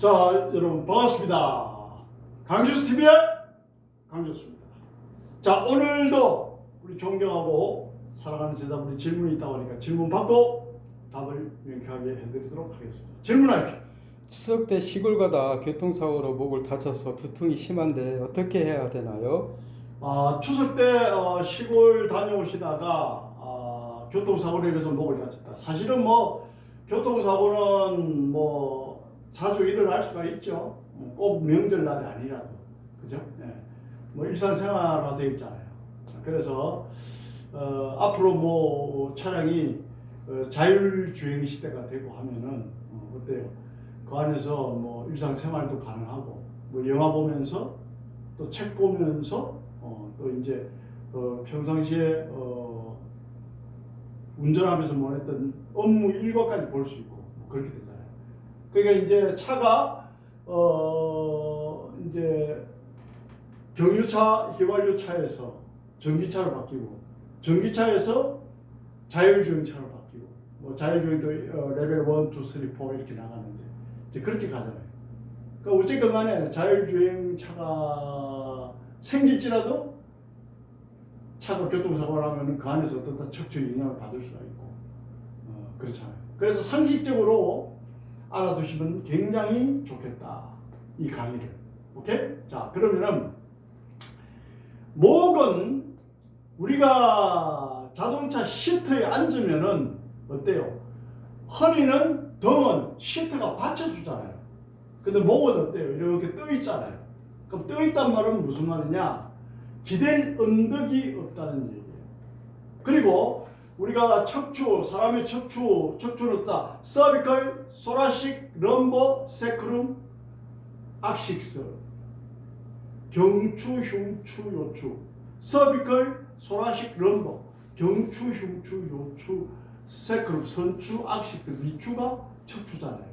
자, 여러분 반갑습니다. 강주수TV의 강주수입니다. 자, 오늘도 우리 존경하고 사랑하는 제자분이 질문이 있다고 하니까 질문 받고 답을 명쾌하게 해드리도록 하겠습니다. 질문하십시오. 추석 때 시골 가다 교통사고로 목을 다쳐서 두통이 심한데 어떻게 해야 되나요? 추석 때 시골 다녀오시다가 교통사고로 인해서 목을 다쳤다. 사실은 뭐 교통사고는 뭐 자주 일어날 수가 있죠. 꼭 명절날이 아니라도, 그죠? 예. 뭐 일상생활화 되어 있잖아요. 그래서 앞으로 뭐 차량이 자율주행 시대가 되고 하면은 어때요? 그 안에서 뭐 일상생활도 가능하고, 뭐 영화 보면서 또 책 보면서 또 이제 평상시에 운전하면서 뭐 했던 업무 일과까지 볼 수 있고 뭐 그렇게 되잖아요. 그러니까 이제 차가 이제 경유차, 휘발유차에서 전기차로 바뀌고, 전기차에서 자율주행차로 바뀌고, 뭐 자율주행도 레벨 1, 2, 3, 4 이렇게 나가는데 이제 그렇게 가잖아요. 그러니까 어쨌든 간에 자율주행차가 생길지라도 차가 교통사고를 하면 그 안에서 어떤 척추에 영향을 받을 수가 있고 그렇잖아요. 그래서 상식적으로 알아두시면 굉장히 좋겠다, 이 강의를. 오케이? 자, 그러면은 목은 우리가 자동차 시트에 앉으면은 어때요? 허리는 등은 시트가 받쳐주잖아요. 근데 목은 어때요? 이렇게 떠 있잖아요. 그럼 떠 있단 말은 무슨 말이냐? 기댈 언덕이 없다는 얘기예요. 그리고 우리가 척추, 사람의 척추는 다 서비컬, 소라식, 럼버, 세크룸, 악식스, 경추, 흉추, 요추. 서비컬, 소라식, 럼버, 경추, 흉추, 요추, 세크룸, 선추, 악식스, 미추가 척추잖아요.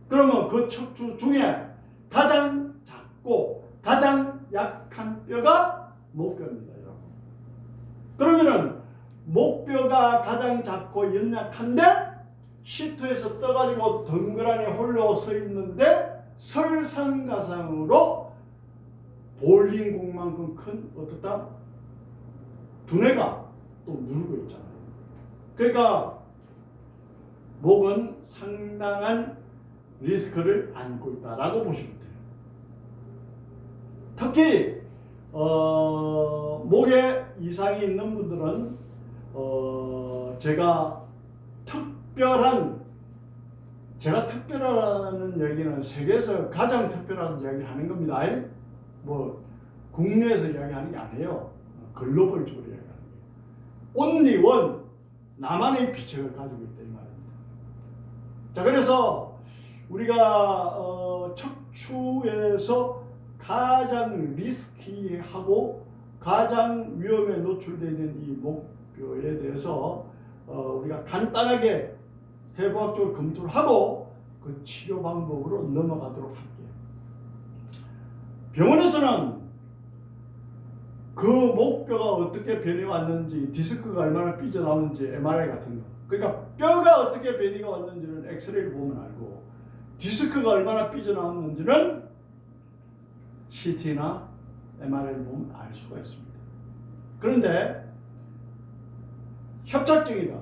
그러면 그 척추 중에 가장 작고 가장 약한 뼈가 목뼈입니다, 여러분. 그러면은 목뼈가 가장 작고 연약한데 시트에서 떠가지고 덩그러니 홀로 서 있는데 설상가상으로 볼링공만큼 큰 어떻다? 두뇌가 또 누르고 있잖아요. 그러니까 목은 상당한 리스크를 안고 있다라고 보시면 돼요. 특히 목에 이상이 있는 분들은 제가 특별하다는 얘기는 세계에서 가장 특별한 이야기를 하는 겁니다. 뭐 국내에서 이야기하는 게 아니에요. 글로벌적으로 이야기하는 거예요. only one, 나만의 비책을 가지고 있다 이 말입니다. 자, 그래서 우리가 척추에서 가장 리스키하고 가장 위험에 노출되어 있는 이 목뼈에 대해서 우리가 간단하게 해부학적으로 검토를 하고 그 치료 방법으로 넘어가도록 할게요. 병원에서는 그 목뼈가 어떻게 변해 왔는지, 디스크가 얼마나 삐져나오는지 MRI 같은 거, 그러니까 뼈가 어떻게 변이가 왔는지는 엑스레이를 보면 알고, 디스크가 얼마나 삐져나왔는지는 CT나 MRI를 보면 알 수가 있습니다. 그런데 협착증이다,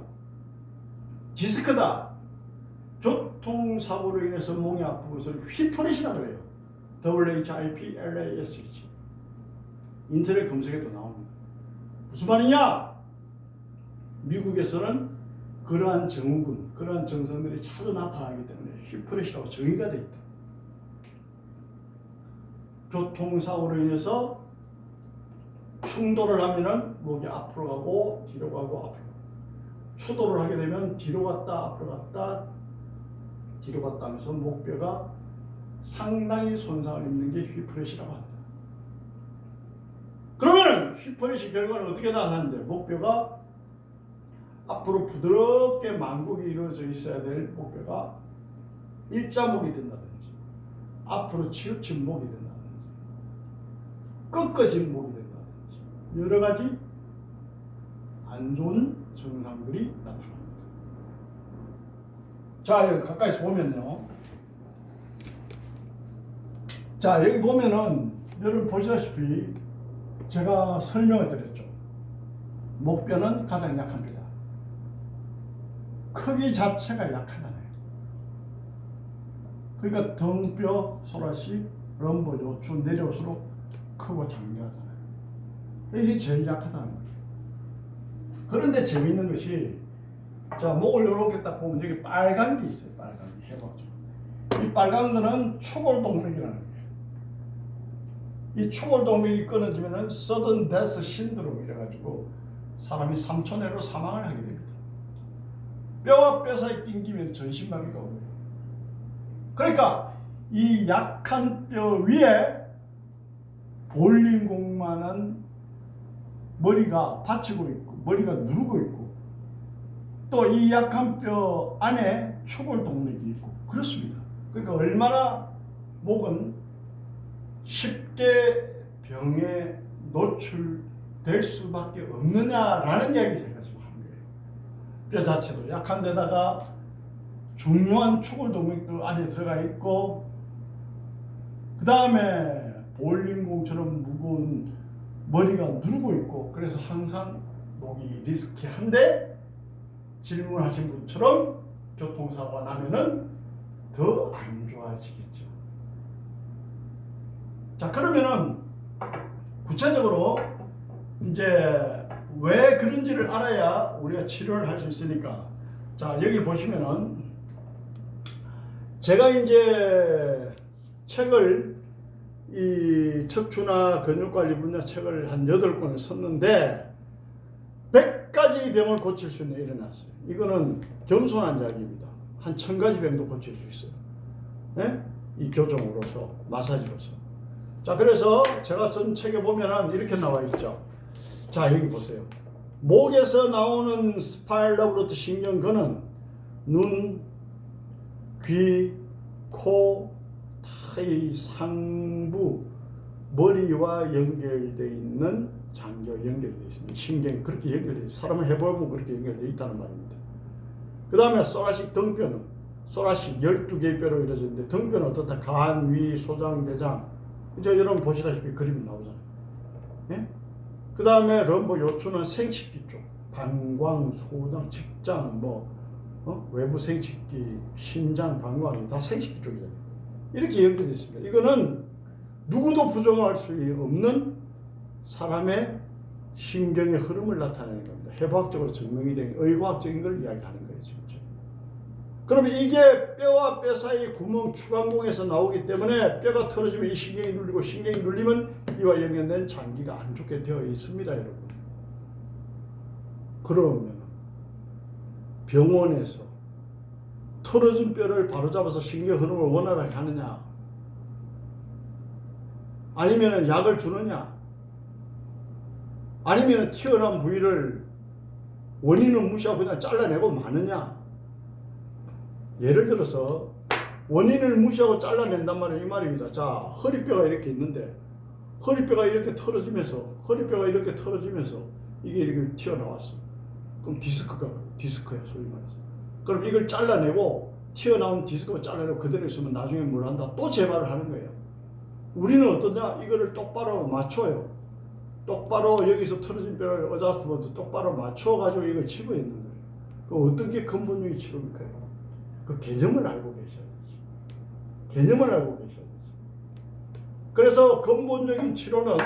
디스크다, 교통사고로 인해서 목이 아픈 것을 휘퍼렛이라고 그래요. WHIPLASH. 인터넷 검색에도 나옵니다. 무슨 말이냐? 미국에서는 그러한 증후군, 그러한 증상들이 자주 나타나기 때문에 휘퍼렛이라고 정의가 되어 있다. 교통사고로 인해서 충돌을 하면은 목이 앞으로 가고 뒤로 가고 앞으로 가고, 추돌을 하게 되면 뒤로 갔다 앞으로 갔다 뒤로 갔다 하면서 목뼈가 상당히 손상을 입는 게 휘퍼렛이라고 합니다. 그러면은 휘퍼렛의 결과는 어떻게 나타나는데, 목뼈가 앞으로 부드럽게 만곡이 이루어져 있어야 될 목뼈가 일자목이 된다든지, 앞으로 치우친 목이 된다든지, 꺾어진 목이 된다든지, 여러 가지 안 좋은 증상들이 나타납니다. 자, 여기 가까이서 보면요, 자, 여기 보면은 여러분 보시다시피 제가 설명을 드렸죠. 목뼈는 가장 약한 뼈다. 크기 자체가 약하잖아요. 그러니까 등뼈, 소라시, 럼버, 요추 내려올수록 크고 장대하잖아요. 이게 제일 약하다는 거예요. 그런데 재미있는 것이, 자, 목을 이렇게 딱 보면 여기 빨간 게 있어요. 빨간 게 해봤죠. 이 빨간 거는 추골동맥이라는 거예요. 이 추골동맥이 끊어지면은 sudden death syndrome 이래가지고 사람이 3초 내로 사망을 하게 됩니다. 뼈와 뼈 사이 낑기면 전신마비가 오고요. 그러니까 이 약한 뼈 위에 볼링공만한 머리가 받치고 있고 머리가 누르고 있고 또 이 약한 뼈 안에 추골동맥이 있고 그렇습니다. 그러니까 얼마나 목은 쉽게 병에 노출될 수밖에 없느냐라는 이야기를 제가 지금 하는 거예요. 뼈 자체도 약한 데다가 중요한 추골동맥도 안에 들어가 있고 그 다음에 볼링공처럼 무거운 머리가 누르고 있고 그래서 항상 목이 리스키한데 질문하신 분처럼 교통사고가 나면은 더 안 좋아지겠죠. 자, 그러면은 구체적으로 이제 왜 그런지를 알아야 우리가 치료를 할 수 있으니까, 자, 여기 보시면은 제가 이제 책을 이 척추나 근육관리 분야 책을 한 8권을 썼는데 100가지 병을 고칠 수 있는 일어났어요. 이거는 겸손한 이야기입니다. 한 1000가지 병도 고칠 수 있어요. 네? 이 교정으로서, 마사지로서. 자, 그래서 제가 쓴 책에 보면은 이렇게 나와 있죠. 자, 여기 보세요. 목에서 나오는 스파이러브로트 신경근은 눈, 귀, 코, 이 상부, 머리와 연결되어 있는 장기와 연결되어 있습니다. 신경이 그렇게 연결되어 있어요. 사람을 해보면 그렇게 연결되어 있다는 말입니다. 그 다음에 소라식 등뼈는 소라식 12개의 뼈로 이루어지는데 등뼈는 어떻다? 간, 위, 소장, 대장. 이제 여러분 보시다시피 그림이 나오잖아요. 예? 그 다음에 럼버 요추는 생식기 쪽, 방광, 소장, 직장, 외부 생식기, 심장, 방광이 다 생식기 쪽이잖아요. 이렇게 연결되어 있습니다. 이거는 누구도 부정할 수 없는 사람의 신경의 흐름을 나타내는 겁니다. 해부학적으로 증명이 된 의과학적인 걸 이야기하는 거예요. 지금. 그러면 이게 뼈와 뼈 사이 구멍 추간공에서 나오기 때문에 뼈가 틀어지면 이 신경이 눌리고 신경이 눌리면 이와 연결된 장기가 안 좋게 되어 있습니다. 여러분. 그러면 병원에서 틀어진 뼈를 바로잡아서 신경 흐름을 원활하게 하느냐, 아니면 약을 주느냐, 아니면 튀어나온 부위를 원인은 무시하고 그냥 잘라내고 마느냐. 예를 들어서 원인을 무시하고 잘라낸단 말이에요. 이 말입니다. 자, 허리뼈가 이렇게 있는데 허리뼈가 이렇게 틀어지면서 이게 이렇게 튀어나왔어. 그럼 디스크야 소위 말해서. 그럼 이걸 잘라내고 튀어나온 디스크를 잘라내고 그대로 있으면 나중에 뭘 한다? 또 재발을 하는 거예요. 우리는 어떠냐? 이거를 똑바로 맞춰요. 똑바로 여기서 틀어진 뼈를 어자스트먼트 똑바로 맞춰가지고 이걸 치료했는 거예요. 그 어떤 게 근본적인 치료입니까? 그 개념을 알고 계셔야 되지. 개념을 알고 계셔야 되지. 그래서 근본적인 치료는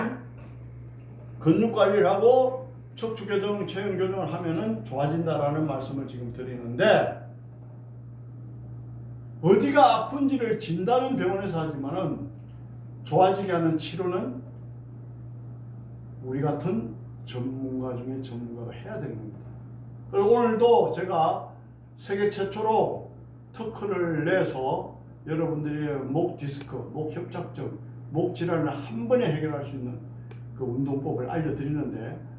근육 관리를 하고 척추 교정, 체형 교정을 하면은 좋아진다라는 말씀을 지금 드리는데, 어디가 아픈지를 진단은 병원에서 하지만은 좋아지게 하는 치료는 우리 같은 전문가 중에 전문가가 해야 되는 겁니다. 그리고 오늘도 제가 세계 최초로 특허를 내서 여러분들이 목 디스크, 목 협착증, 목 질환을 한 번에 해결할 수 있는 그 운동법을 알려드리는데,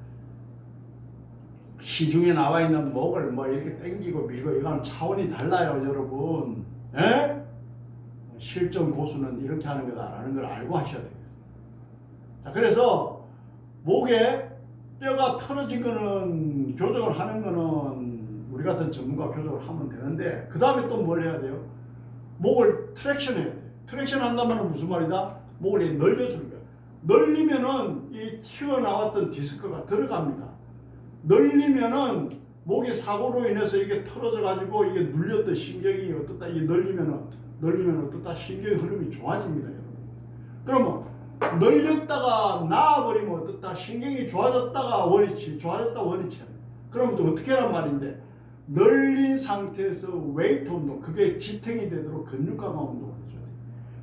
시중에 나와 있는 목을 이렇게 당기고 밀고 이거는 차원이 달라요, 여러분. 예? 실전 고수는 이렇게 하는 거다라는 걸 알고 하셔야 되겠습니다. 자, 그래서 목에 뼈가 틀어진 거는 교정을 하는 거는 우리 같은 전문가 교정을 하면 되는데, 그 다음에 또 뭘 해야 돼요? 목을 트랙션 해야 돼요. 트랙션 한다면 무슨 말이다? 목을 늘려주는 거예요. 늘리면은 이 튀어나왔던 디스크가 들어갑니다. 늘리면은 목의 사고로 인해서 이게 틀어져 가지고 이게 눌렸던 신경이 어떻다, 이게 늘리면 어떻다, 신경의 흐름이 좋아집니다, 여러분. 그러면 늘렸다가 나아버리면 어떻다, 신경이 좋아졌다가 원위치, 좋아졌다 원위치. 그러면 또 어떻게 하란 말인데, 늘린 상태에서 웨이트 운동, 그게 지탱이 되도록 근육 강화 운동을 해줘야 돼요.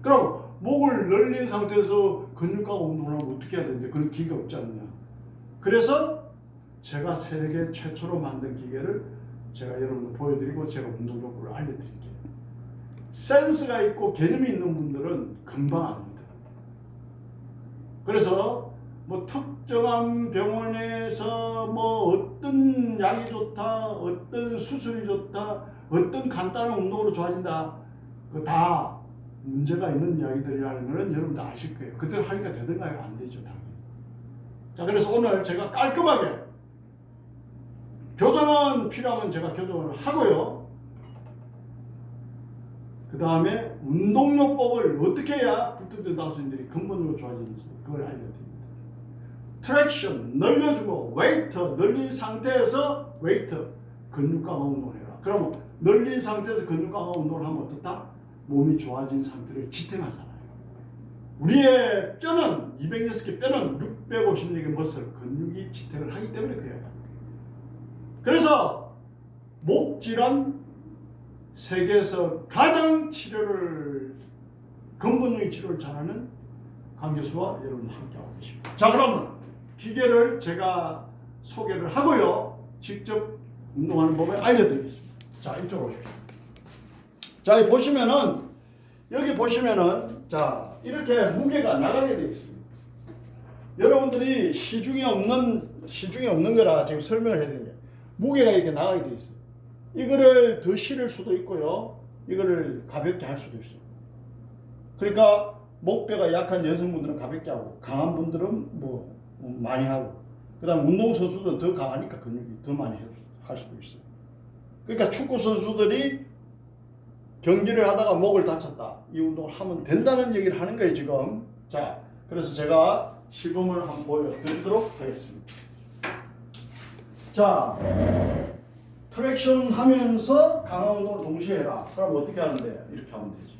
그럼 목을 늘린 상태에서 근육 강화 운동을 하면 어떻게 해야 되는데, 그런 기계가 없지 않느냐. 그래서 제가 세계 최초로 만든 기계를 제가 여러분들 보여드리고 제가 운동 요구를 알려드릴게요. 센스가 있고 개념이 있는 분들은 금방 압니다. 그래서 뭐 특정한 병원에서 뭐 어떤 약이 좋다, 어떤 수술이 좋다, 어떤 간단한 운동으로 좋아진다, 그 다 문제가 있는 이야기들이라는 것은 여러분들 아실 거예요. 그대로 하니까 되든가요? 안 되죠, 당연히. 자, 그래서 오늘 제가 깔끔하게 교정은 필요하면 제가 교정을 하고요. 그 다음에 운동요법을 어떻게 해야 불특정 다수인들이 근본적으로 좋아지는지 그걸 알려드립니다. 트랙션 늘려주고 웨이트 늘린 상태에서 웨이트 근육 강화 운동을 해라. 그러면 늘린 상태에서 근육 강화 운동을 하면 어떻다? 몸이 좋아진 상태를 지탱하잖아요. 우리의 뼈는 206개 뼈는 656개 머슬 근육이 지탱을 하기 때문에 그래야 합니다. 그래서 목 질환 세계에서 가장 치료를 근본적인 치료를 잘하는 강 교수와 여러분 함께하고 계십니다. 자, 그러면 기계를 제가 소개를 하고요. 직접 운동하는 법을 알려드리겠습니다. 자, 이쪽으로 오십시오. 자, 여기 보시면은 자, 이렇게 무게가 나가게 되어 있습니다. 여러분들이 시중에 없는 거라 지금 설명을 해야 되는 게 무게가 이렇게 나가게 되어 있어요. 이거를 더 실을 수도 있고요. 이거를 가볍게 할 수도 있어요. 그러니까 목뼈가 약한 여성분들은 가볍게 하고 강한 분들은 뭐 많이 하고, 그 다음 운동선수들은 더 강하니까 근육이 더 많이 할 수도 있어요. 그러니까 축구 선수들이 경기를 하다가 목을 다쳤다, 이 운동을 하면 된다는 얘기를 하는 거예요 지금. 자, 그래서 제가 시범을 한번 보여드리도록 하겠습니다. 자, 트랙션 하면서 강화 운동을 동시에 해라. 그럼 어떻게 하는데? 이렇게 하면 되지.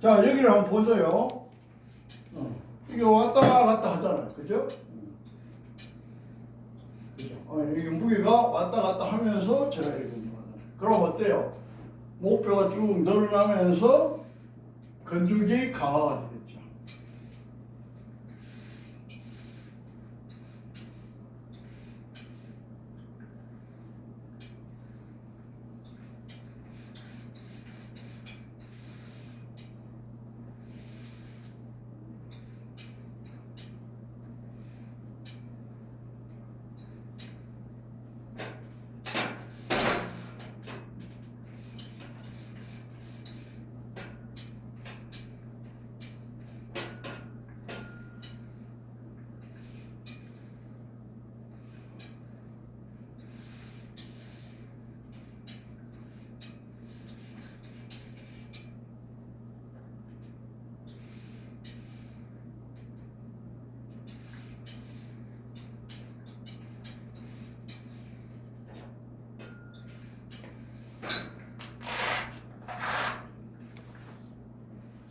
자, 여기를 한번 보세요. 이게 왔다 갔다 하잖아요. 그죠? 그죠? 이게 무게가 왔다 갔다 하면서 제가 이렇게 운동하잖아요. 그럼 어때요? 목뼈가 쭉 늘어나면서 근육이 강화가 되겠죠.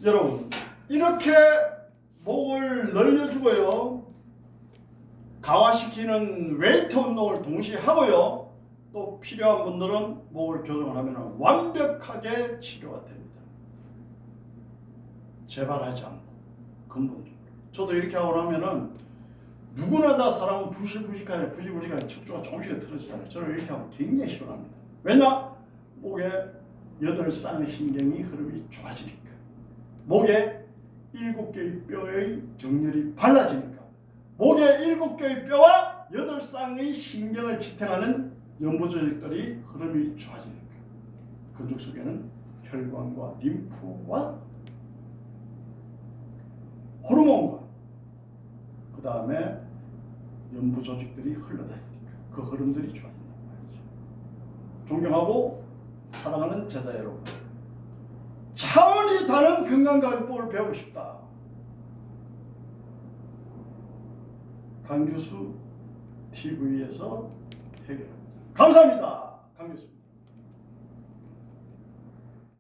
여러분, 이렇게 목을 늘려주고요, 강화시키는 웨이트 운동을 동시에 하고요, 또 필요한 분들은 목을 교정을 하면 완벽하게 치료가 됩니다. 재발하지 않고 근본적으로. 저도 이렇게 하고 나면은 누구나 다 사람은 부실부실하게 척추가 조금씩 틀어지잖아요. 저는 이렇게 하면 굉장히 시원합니다. 왜냐? 목에 8쌍의 신경이 흐름이 좋아지니까. 목에 7개의 뼈의 정렬이 발라지니까. 목에 7개의 뼈와 8쌍의 신경을 지탱하는 연부조직들이 흐름이 좋아지니까. 근육 속에는 혈관과 림프와 호르몬과 그 다음에 연부 조직들이 흘러다니니까 그 흐름들이 좋아진단 말이죠. 존경하고 사랑하는 제자 여러분, 차원이 다른 건강관리법을 배우고 싶다. 강교수 TV에서 해결합니다. 감사합니다. 강교수.